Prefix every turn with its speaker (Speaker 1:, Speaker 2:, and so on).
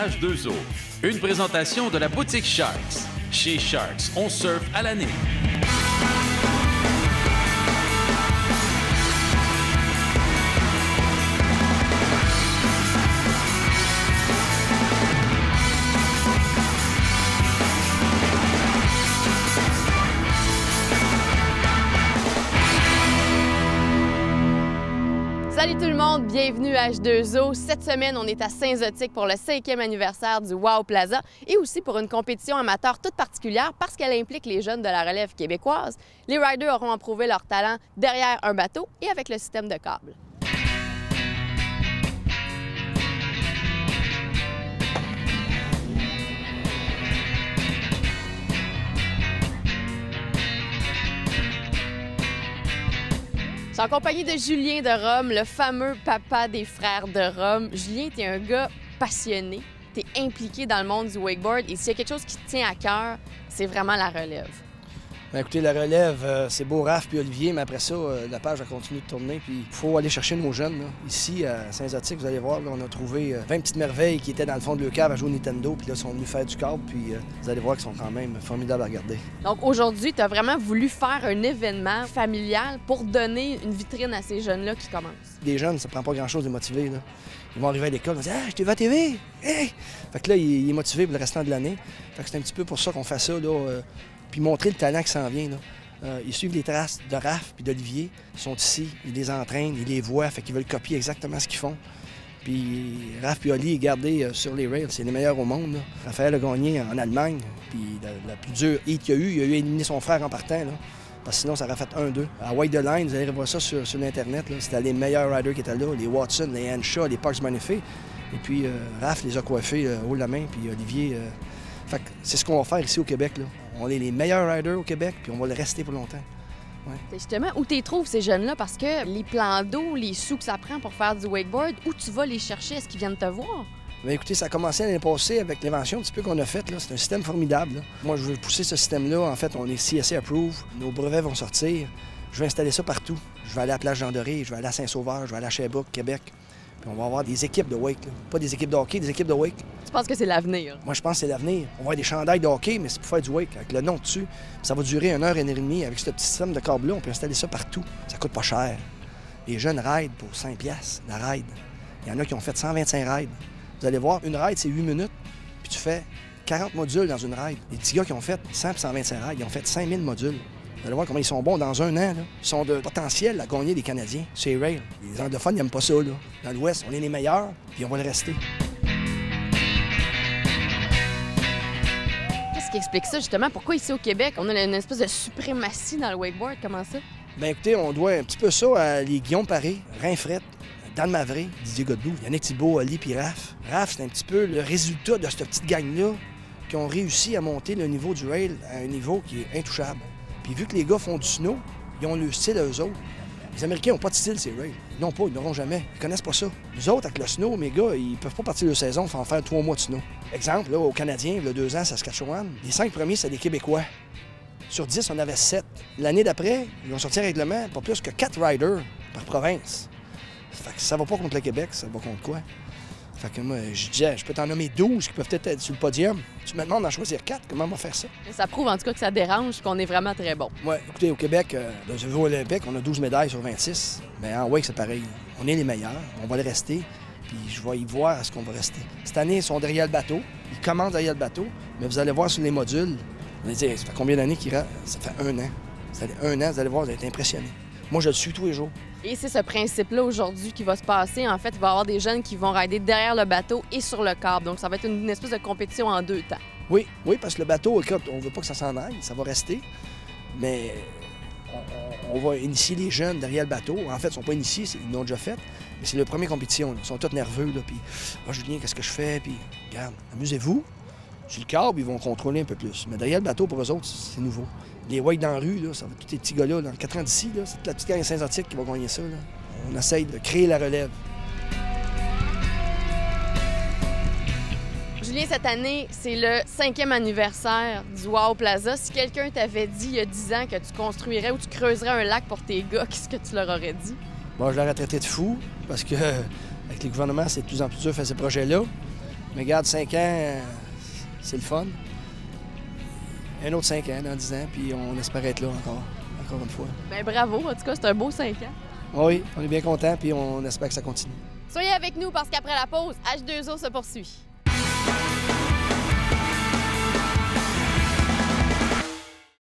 Speaker 1: H2O. Une présentation de la boutique Sharks. Chez Sharks, on surfe à l'année.
Speaker 2: Salut tout le monde, bienvenue à H2O. Cette semaine, on est à Saint-Zotique pour le 5e anniversaire du Wow Plaza et aussi pour une compétition amateur toute particulière parce qu'elle implique les jeunes de la relève québécoise. Les riders auront éprouvé leur talent derrière un bateau et avec le système de câble. Je suis en compagnie de Julien de Rome, le fameux papa des frères de Rome. Julien, tu es un gars passionné, tu es impliqué dans le monde du wakeboard et s'il y a quelque chose qui te tient à cœur, c'est vraiment la relève.
Speaker 3: Bien, écoutez, la relève, c'est beau Raph puis Olivier, mais après ça, la page va continuer de tourner. Puis il faut aller chercher nos jeunes. Là. Ici, à Saint-Zotique, vous allez voir, là, on a trouvé 20 petites merveilles qui étaient dans le fond de leur cave à jouer au Nintendo. Puis là, ils sont venus faire du câble. Puis vous allez voir qu'ils sont quand même formidables à regarder.
Speaker 2: Donc aujourd'hui, tu as vraiment voulu faire un événement familial pour donner une vitrine à ces jeunes-là qui commencent.
Speaker 3: Les jeunes, ça prend pas grand-chose de motiver. Là. Ils vont arriver à l'école, ils vont dire « Ah, je t'ai vu à TV! Hey! » Fait que là, il est motivé pour le restant de l'année. Fait que c'est un petit peu pour ça qu'on fait ça, là, puis montrer le talent qui s'en vient, là. Ils suivent les traces de Raph et d'Olivier. Ils sont ici, ils les entraînent, ils les voient, fait qu'ils veulent copier exactement ce qu'ils font. Puis Raph et Oli est gardé sur les rails, c'est les meilleurs au monde. Là. Raphaël a gagné en Allemagne, puis la plus dure hit qu'il y a eu, il a éliminé son frère en partant, là. Parce que sinon, ça aurait fait 1-2. À White the Line, vous allez voir ça sur l'Internet, c'était les meilleurs riders qui étaient là, les Watson, les Henshaw, les Parks Bonifay. Et puis Raph les a coiffés haut la main, puis Olivier... Fait que c'est ce qu'on va faire ici au Québec, là. On est les meilleurs riders au Québec, puis on va le rester pour longtemps. Ouais.
Speaker 2: C'est justement où tu les trouves, ces jeunes-là, parce que les plans d'eau, les sous que ça prend pour faire du wakeboard, où tu vas les chercher? Est-ce qu'ils viennent te voir?
Speaker 3: Bien, écoutez, ça a commencé l'année passée avec l'invention un petit peu qu'on a faite. C'est un système formidable. Là. Moi, je veux pousser ce système-là. En fait, on est CSA approved. Nos brevets vont sortir. Je vais installer ça partout. Je vais aller à la plage Jean-Doré, je vais aller à Saint-Sauveur, je vais aller à Sherbrooke, Québec. Puis on va avoir des équipes de wake. Là. Pas des équipes de hockey, des équipes de wake.
Speaker 2: Tu penses que c'est l'avenir?
Speaker 3: Moi, je pense que c'est l'avenir. On va avoir des chandails de hockey, mais c'est pour faire du wake, avec le nom dessus. Puis ça va durer 1h30. Avec ce petit système de câble-là, on peut installer ça partout. Ça coûte pas cher. Les jeunes ride pour 5$, la ride. Il y en a qui ont fait 125 rides. Vous allez voir, une ride, c'est 8 minutes, puis tu fais 40 modules dans une ride. Les petits gars qui ont fait 100 et 125 rides, ils ont fait 5000 modules. Vous allez voir comment ils sont bons dans un an. Là. Ils sont de potentiel à gagner des Canadiens. C'est rail. Les anglophones n'aiment pas ça. Là. Dans l'Ouest, on est les meilleurs, puis on va le rester.
Speaker 2: Qu'est-ce qui explique ça, justement? Pourquoi ici au Québec, on a une espèce de suprématie dans le wakeboard? Comment ça?
Speaker 3: Bien, écoutez, on doit un petit peu ça à les Guillaume Paré, Rinfrette, Dan Mavré, Didier Godbout, Yannick Thibault, Oli puis Raph. Raph, c'est un petit peu le résultat de cette petite gang-là qui ont réussi à monter le niveau du rail à un niveau qui est intouchable. Puis vu que les gars font du snow, ils ont le style eux autres. Les Américains n'ont pas de style, ces rails. Ils n'ont pas, ils n'auront jamais. Ils connaissent pas ça. Nous autres, avec le snow, mes gars, ils peuvent pas partir de saison sans faire 3 mois de snow. Exemple, là, aux Canadiens, il y a 2 ans, Saskatchewan, les 5 premiers, c'est des Québécois. Sur 10, on avait 7. L'année d'après, ils ont sorti un règlement, pas plus que 4 riders par province. Fait que ça va pas contre le Québec, ça va contre quoi? Fait que moi, je disais, je peux t'en nommer 12 qui peuvent peut-être être sur le podium. Tu me demandes d'en choisir 4, comment on va faire ça?
Speaker 2: Ça prouve en tout cas que ça dérange, qu'on est vraiment très bon.
Speaker 3: Oui, écoutez, au Québec, dans le niveau olympique, on a 12 médailles sur 26. Mais en wake, c'est pareil. On est les meilleurs, on va le rester, puis je vais y voir à ce qu'on va rester. Cette année, ils sont derrière le bateau, ils commencent derrière le bateau, mais vous allez voir sur les modules, vous allez dire, ça fait combien d'années qu'il rate? Ça fait 1 an. Ça fait 1 an, vous allez voir, vous allez être impressionnés. Moi, je le suis tous les jours.
Speaker 2: Et c'est ce principe-là aujourd'hui qui va se passer. En fait, il va y avoir des jeunes qui vont rider derrière le bateau et sur le câble. Donc, ça va être une espèce de compétition en 2 temps.
Speaker 3: Oui, parce que le bateau, écoute, on veut pas que ça s'en aille, ça va rester. Mais on va initier les jeunes derrière le bateau. En fait, ils sont pas initiés, ils l'ont déjà fait. Mais c'est leur première compétition. Là. Ils sont tous nerveux. Là, puis, Julien, qu'est-ce que je fais? Puis, regarde, amusez-vous. Sur le câble, ils vont contrôler un peu plus. Mais derrière le bateau, pour eux autres, c'est nouveau. Les wakes dans la rue, là, ça va tous les petits gars-là, dans le 4 ans d'ici, c'est toute la petite gang Saint-Zotique qui va gagner ça. Là. On essaye de créer la relève.
Speaker 2: Julien, cette année, c'est le 5e anniversaire du Wow Plaza. Si quelqu'un t'avait dit il y a 10 ans que tu construirais ou tu creuserais un lac pour tes gars, qu'est-ce que tu leur aurais dit?
Speaker 3: Bon, je l'aurais traité de fou parce que avec les gouvernements, c'est de plus en plus dur de faire ces projets-là. Mais garde 5 ans, c'est le fun. Un autre 5 ans, dans 10 ans, puis on espère être là encore une fois.
Speaker 2: Bien, bravo. En tout cas, c'est un beau 5 ans.
Speaker 3: Oui, on est bien contents, puis on espère que ça continue.
Speaker 2: Soyez avec nous parce qu'après la pause, H2O se poursuit.